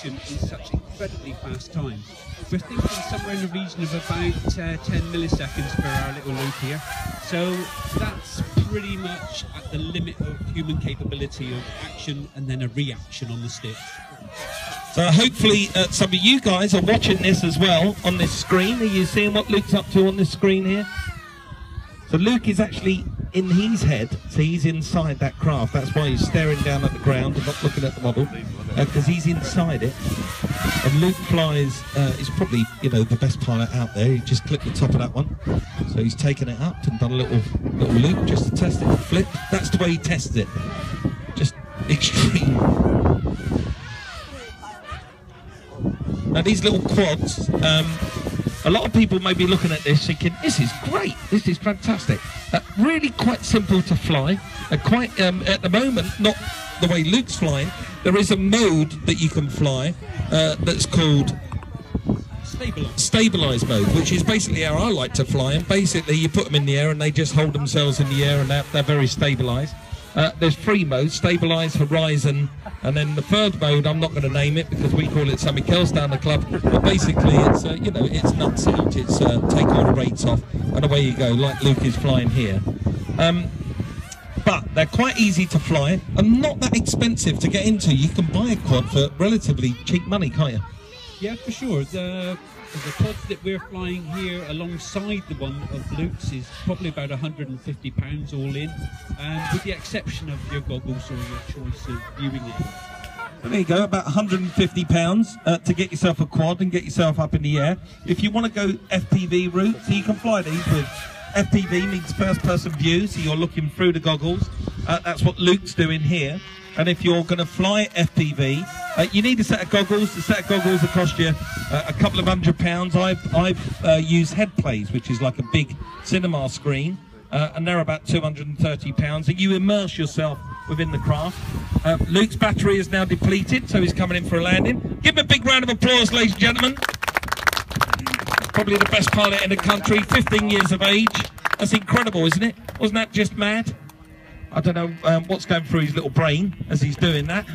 reaction in such incredibly fast time. We're thinking somewhere in the region of about 10 milliseconds for our little loop here. So that's pretty much at the limit of human capability of action and then a reaction on the stick. So hopefully some of you guys are watching this as well on this screen. Are you seeing what Luke's up to on this screen here? So Luke is actually in his head, so he's inside that craft. That's why he's staring down at the ground and not looking at the model, because he's inside it. And Luke flies, is probably, you know, the best pilot out there. He just clipped the top of that one. So he's taken it up and done a little loop just to test it and flip. That's the way he tests it. Just extreme. Now these little quads, a lot of people may be looking at this thinking, this is great, this is fantastic. Really quite simple to fly. Quite, at the moment, not the way Luke's flying. There is a mode that you can fly that's called stabilize mode, which is basically how I like to fly. And basically you put them in the air and they just hold themselves in the air and they're very stabilized. There's three modes: stabilize, horizon, and then the third mode, I'm not going to name it because we call it something else down the club, but basically it's you know, it's nuts out, it's take all the rates off and away you go, like Luke is flying here. But they're quite easy to fly and not that expensive to get into. You can buy a quad for relatively cheap money, can't you? Yeah, for sure. The quads that we're flying here alongside the one of Luke's is probably about £150 all in, with the exception of your goggles or your choice of viewing it. Well, there you go, about £150 to get yourself a quad and get yourself up in the air. If you want to go FPV route, so you can fly these with FPV, means first person view, so you're looking through the goggles. That's what Luke's doing here. And if you're going to fly FPV, you need a set of goggles. The set of goggles will cost you a couple of £100. I've used Headplays, which is like a big cinema screen, and they're about £230. And you immerse yourself within the craft. Luke's battery is now depleted, so he's coming in for a landing. Give him a big round of applause, ladies and gentlemen. Probably the best pilot in the country, 15 years of age. That's incredible, isn't it? Wasn't that just mad? I don't know what's going through his little brain as he's doing that.